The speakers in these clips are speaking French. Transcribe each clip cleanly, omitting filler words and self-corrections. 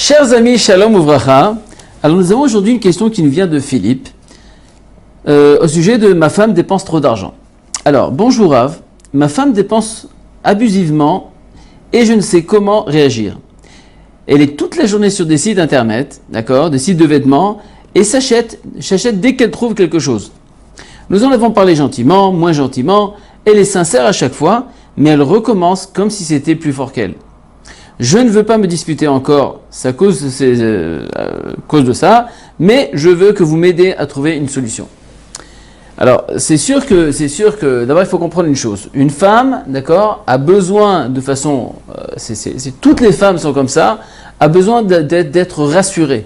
Chers amis, shalom uvracha. Alors nous avons aujourd'hui une question qui nous vient de Philippe au sujet de ma femme dépense trop d'argent. Alors, bonjour Rav, ma femme dépense abusivement et je ne sais comment réagir. Elle est toute la journée sur des sites internet, d'accord, des sites de vêtements et s'achète dès qu'elle trouve quelque chose. Nous en avons parlé gentiment, moins gentiment, elle est sincère à chaque fois, mais elle recommence comme si c'était plus fort qu'elle. Je ne veux pas me disputer encore à cause de ça, mais je veux que vous m'aidez à trouver une solution. Alors, c'est sûr que d'abord il faut comprendre une chose. Une femme, d'accord, a besoin de façon, toutes les femmes sont comme ça, a besoin d'être rassurée.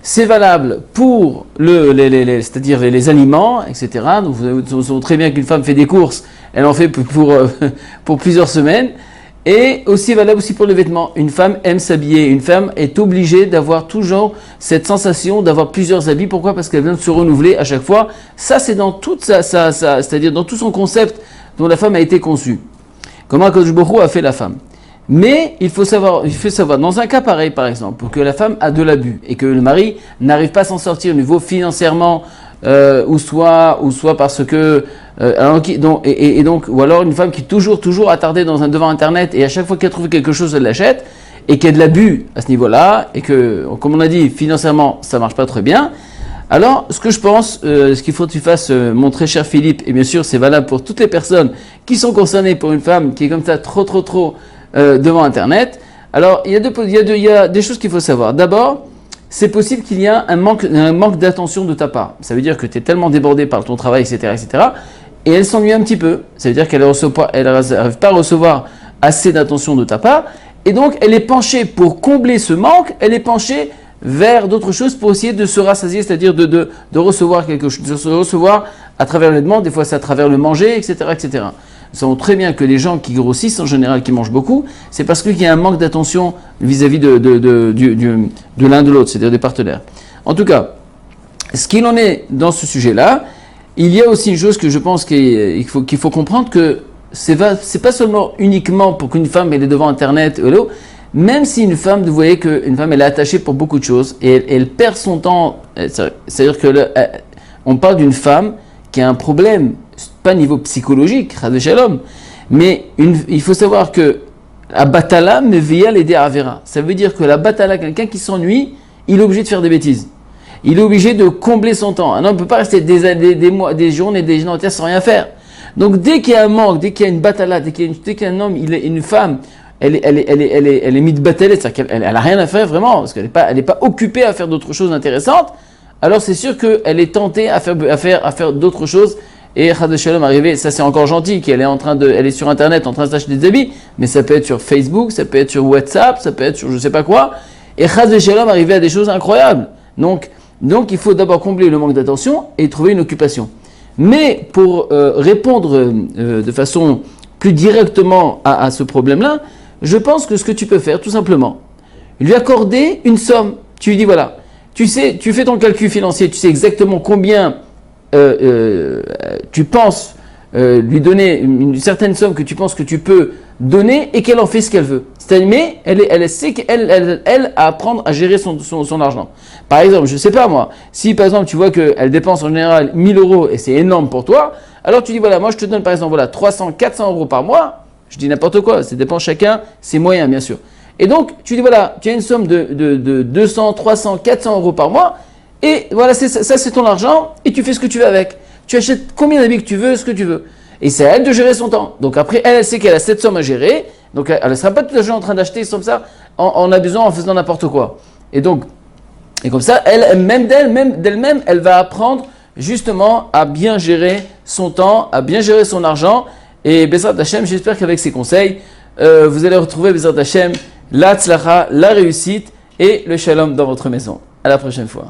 C'est valable pour c'est-à-dire les aliments, etc. Donc vous savez très bien qu'une femme fait des courses, elle en fait pour plusieurs semaines. Et aussi valable aussi pour les vêtements. Une femme aime s'habiller. Une femme est obligée d'avoir toujours cette sensation d'avoir plusieurs habits. Pourquoi ? Parce qu'elle vient de se renouveler à chaque fois. Ça, c'est dans toute c'est-à-dire dans tout son concept dont la femme a été conçue. Comment Akadosh Baruch Hu a fait la femme. Mais il faut savoir, dans un cas pareil, par exemple, pour que la femme a de l'abus et que le mari n'arrive pas à s'en sortir au niveau financièrement, ou soit parce que ou alors une femme qui toujours attardée devant internet et à chaque fois qu'elle trouve quelque chose elle l'achète et qu'il y a de l'abus à ce niveau-là et que, comme on a dit, financièrement ça marche pas très bien. Alors ce que je pense, ce qu'il faut que tu fasses, mon très cher Philippe, et bien sûr c'est valable pour toutes les personnes qui sont concernées pour une femme qui est comme ça trop devant internet. Alors il y a des choses qu'il faut savoir. D'abord, c'est possible qu'il y ait un manque d'attention de ta part. Ça veut dire que tu es tellement débordé par ton travail, etc., et elle s'ennuie un petit peu. Ça veut dire qu'elle n'arrive pas à recevoir assez d'attention de ta part, et donc elle est penchée pour combler ce manque, elle est penchée vers d'autres choses pour essayer de se rassasier, c'est-à-dire de recevoir quelque chose, de se recevoir à travers les demandes, des fois c'est à travers le manger, etc., etc. Nous savons très bien que les gens qui grossissent, en général, qui mangent beaucoup, c'est parce qu'il y a un manque d'attention vis-à-vis de l'un de l'autre, c'est-à-dire des partenaires. En tout cas, ce qu'il en est dans ce sujet-là, il y a aussi une chose que je pense qu'il faut comprendre, que c'est pas seulement uniquement pour qu'une femme elle est devant Internet, même si une femme, vous voyez qu'une femme elle est attachée pour beaucoup de choses et elle perd son temps, c'est-à-dire on parle d'une femme qui a un problème, pas niveau psychologique, mais il faut savoir que la batala mevia l'aider à vera. Ça veut dire que la batala, quelqu'un qui s'ennuie, il est obligé de faire des bêtises. Il est obligé de combler son temps. Un homme ne peut pas rester des mois, des journées, des journées entières sans rien faire. Donc dès qu'il y a un manque, dès qu'il y a une batala, dès qu'il y a un homme, une femme, elle est mise de batala, c'est-à-dire qu'elle n'a rien à faire vraiment, parce qu'elle n'est pas occupée à faire d'autres choses intéressantes. Alors c'est sûr qu'elle est tentée à faire d'autres choses. Et Chad Shalom arrivé, ça c'est encore gentil, qu'elle elle est sur internet en train de s'acheter des habits, mais ça peut être sur Facebook, ça peut être sur WhatsApp, ça peut être sur je sais pas quoi. Et Chad Shalom arrivé à des choses incroyables. Donc il faut d'abord combler le manque d'attention et trouver une occupation. Mais pour répondre de façon plus directement à ce problème-là, je pense que ce que tu peux faire, tout simplement, lui accorder une somme. Tu lui dis voilà, tu fais ton calcul financier, tu sais exactement combien tu penses lui donner une certaine somme que tu penses que tu peux donner et qu'elle en fait ce qu'elle veut. Mais elle sait qu'elle a à apprendre à gérer son argent. Par exemple, je ne sais pas moi, si par exemple tu vois qu'elle dépense en général 1000 euros et c'est énorme pour toi, alors tu dis voilà, moi je te donne par exemple 300, 400 euros par mois, je dis n'importe quoi, ça dépend chacun, ses moyens bien sûr. Et donc tu dis voilà, tu as une somme de 200, 300, 400 euros par mois, et voilà, ça c'est ton argent, et tu fais ce que tu veux avec. Tu achètes combien d'habits que tu veux, ce que tu veux. Et c'est à elle de gérer son temps. Donc après, elle sait qu'elle a cette somme à gérer, donc elle ne sera pas toute la journée en train d'acheter comme ça, en abusant, en faisant n'importe quoi. Et comme ça, d'elle-même, elle va apprendre justement à bien gérer son temps, à bien gérer son argent. Et Bezrat Hashem, j'espère qu'avec ces conseils, vous allez retrouver Bezrat Hashem, la tzlacha, la réussite et le shalom dans votre maison. À la prochaine fois.